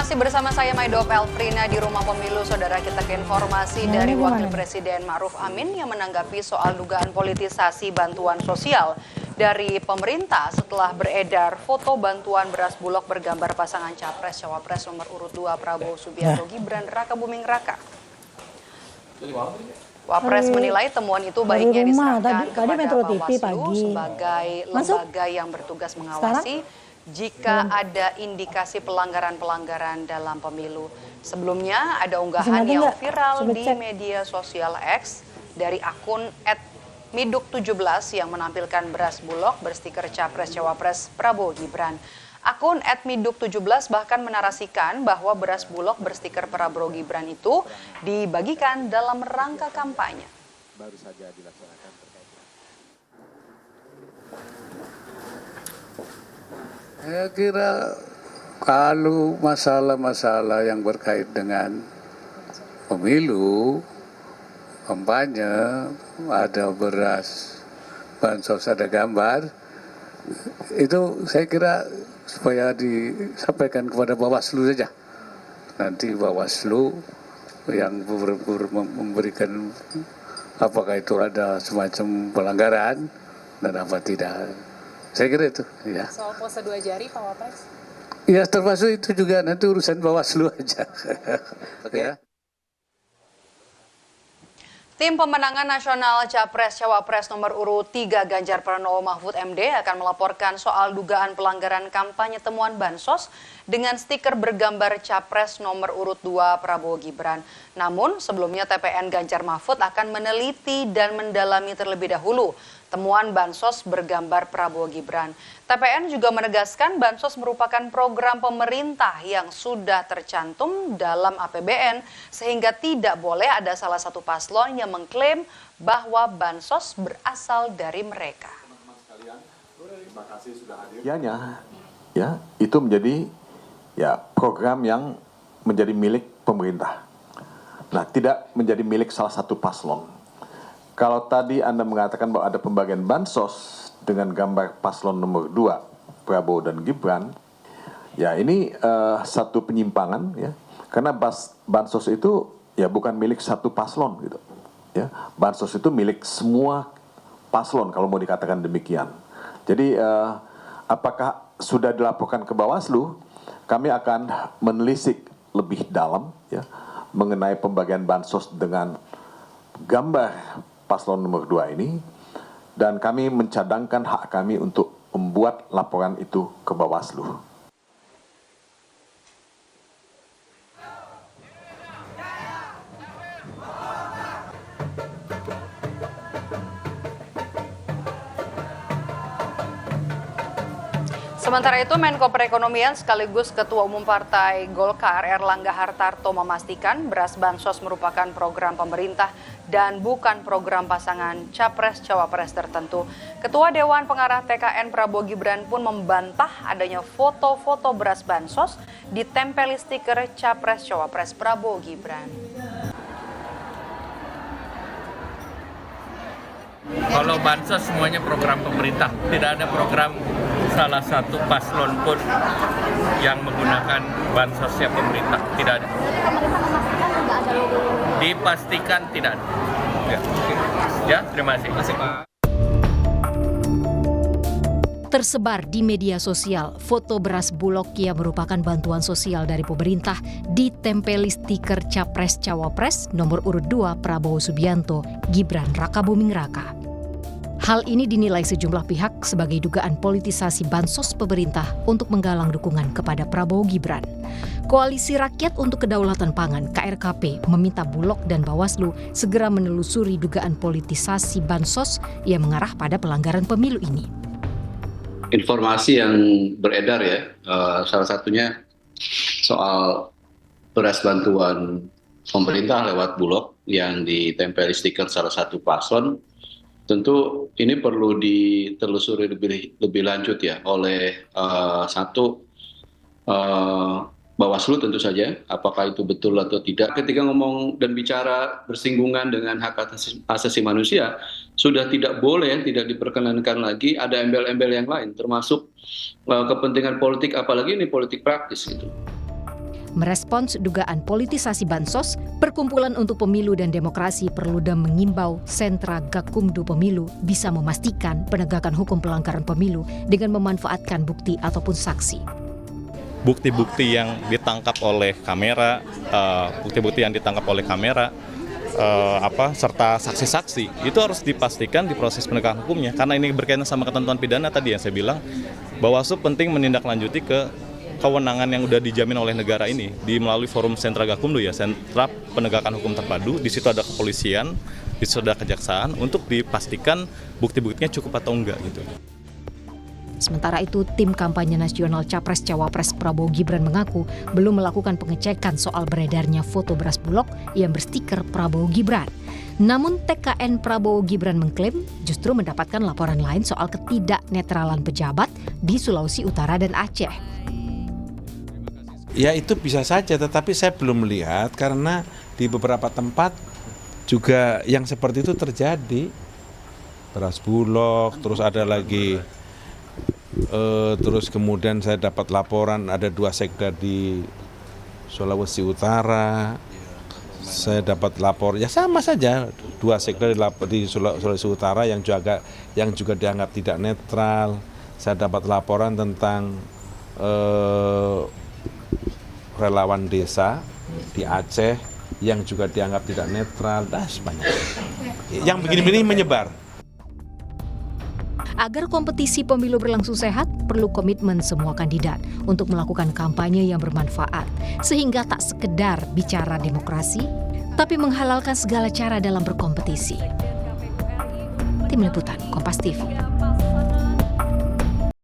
Masih bersama saya Maido Pelfrina di Rumah Pemilu. Saudara, kita ke informasi dari Wakil Presiden Ma'ruf Amin yang menanggapi soal dugaan politisasi bantuan sosial dari pemerintah setelah beredar foto bantuan beras Bulog bergambar pasangan Capres-Cawapres nomor urut 2 Prabowo Subianto Gibran Raka Buming Raka. Wapres menilai temuan itu baiknya diserahkan kepada Bawaslu sebagai lembaga yang bertugas mengawasi jika ada indikasi pelanggaran-pelanggaran dalam pemilu. Sebelumnya ada unggahan yang viral di media sosial X dari akun @miduk17 yang menampilkan beras Bulog berstiker Capres-Cawapres Prabowo Gibran. Akun @miduk17 bahkan menarasikan bahwa beras Bulog berstiker Prabowo Gibran itu dibagikan dalam rangka kampanye. Baru saja dilaksanakan Saya kira kalau masalah-masalah yang berkait dengan pemilu, kampanye, ada beras, bansos, ada gambar, itu saya kira supaya disampaikan kepada Bawaslu saja. Nanti Bawaslu yang memberikan apakah itu ada semacam pelanggaran dan apa tidak. Saya kira itu, ya. Soal pose 2 jari, Pak Wapres? Ya, termasuk itu juga nanti urusan Bawaslu aja. Oke. Tim Pemenangan Nasional Capres-Cawapres nomor urut 3 Ganjar Pranowo Mahfud MD akan melaporkan soal dugaan pelanggaran kampanye temuan bansos dengan stiker bergambar Capres nomor urut 2 Prabowo Gibran. Namun sebelumnya TPN Ganjar Mahfud akan meneliti dan mendalami terlebih dahulu temuan bansos bergambar Prabowo Gibran. TPN juga menegaskan bansos merupakan program pemerintah yang sudah tercantum dalam APBN sehingga tidak boleh ada salah satu paslon yang mengklaim bahwa bansos berasal dari mereka. Terima kasih sudah hadir. Ya, itu menjadi program yang menjadi milik pemerintah. Nah, tidak menjadi milik salah satu paslon. Kalau tadi Anda mengatakan bahwa ada pembagian bansos dengan gambar paslon nomor 2, Prabowo dan Gibran, ya ini satu penyimpangan, ya. Karena bansos itu ya bukan milik satu paslon gitu. Ya, bansos itu milik semua paslon kalau mau dikatakan demikian. Jadi apakah sudah dilaporkan ke Bawaslu? Kami akan menelisik lebih dalam ya mengenai pembagian bansos dengan gambar paslon nomor 2 ini, dan kami mencadangkan hak kami untuk membuat laporan itu ke Bawaslu. Sementara itu, Menko Perekonomian sekaligus Ketua Umum Partai Golkar Erlangga Hartarto memastikan beras bansos merupakan program pemerintah dan bukan program pasangan Capres-Cawapres tertentu. Ketua Dewan Pengarah TKN Prabowo Gibran pun membantah adanya foto-foto beras bansos ditempeli stiker Capres-Cawapres Prabowo Gibran. Kalau bansos semuanya program pemerintah, tidak ada program salah satu paslon pun yang menggunakan bansosnya pemerintah, tidak ada. Dipastikan tidak ada. Ya, terima kasih. Tersebar di media sosial, foto beras Bulog yang merupakan bantuan sosial dari pemerintah ditempeli stiker Capres-Cawapres nomor urut 2 Prabowo Subianto Gibran Raka Buming Raka. Hal ini dinilai sejumlah pihak sebagai dugaan politisasi bansos pemerintah untuk menggalang dukungan kepada Prabowo Gibran. Koalisi Rakyat untuk Kedaulatan Pangan (KRKP) meminta Bulog dan Bawaslu segera menelusuri dugaan politisasi bansos yang mengarah pada pelanggaran pemilu ini. Informasi yang beredar ya, salah satunya soal beras bantuan pemerintah lewat Bulog yang ditempeli stiker salah satu paslon. Tentu ini perlu ditelusuri lebih lanjut ya oleh Bawaslu tentu saja, apakah itu betul atau tidak. Ketika ngomong dan bicara bersinggungan dengan hak asasi manusia, sudah tidak boleh, tidak diperkenankan lagi ada embel-embel yang lain, termasuk kepentingan politik, apalagi ini politik praktis gitu. Merespons dugaan politisasi bansos, Perkumpulan untuk Pemilu dan Demokrasi Perludem mengimbau sentra Gakumdu Pemilu bisa memastikan penegakan hukum pelanggaran pemilu dengan memanfaatkan bukti ataupun saksi. Bukti-bukti yang ditangkap oleh kamera, serta saksi-saksi itu harus dipastikan di proses penegakan hukumnya, karena ini berkaitan sama ketentuan pidana tadi yang saya bilang. Bawaslu penting menindaklanjuti ke kewenangan yang sudah dijamin oleh negara ini melalui forum sentra Gakumdu ya, sentra penegakan hukum terpadu. Di situ ada kepolisian, di situ ada kejaksaan untuk dipastikan bukti-buktinya cukup atau enggak gitu. Sementara itu, tim kampanye nasional Capres-Cawapres Prabowo Gibran mengaku belum melakukan pengecekan soal beredarnya foto beras Bulog yang berstiker Prabowo Gibran. Namun TKN Prabowo Gibran mengklaim justru mendapatkan laporan lain soal ketidaknetralan pejabat di Sulawesi Utara dan Aceh. Ya itu bisa saja, tetapi saya belum melihat karena di beberapa tempat juga yang seperti itu terjadi. Beras Bulog, terus ada lagi, terus kemudian saya dapat laporan ada 2 sekda di Sulawesi Utara. Saya dapat lapor, ya sama saja 2 sekda di Sulawesi Utara yang juga dianggap tidak netral. Saya dapat laporan tentang relawan desa di Aceh yang juga dianggap tidak netral, sebanyak. Yang begini-begini menyebar. Agar kompetisi pemilu berlangsung sehat, perlu komitmen semua kandidat untuk melakukan kampanye yang bermanfaat, sehingga tak sekedar bicara demokrasi, tapi menghalalkan segala cara dalam berkompetisi. Tim Liputan, Kompas TV.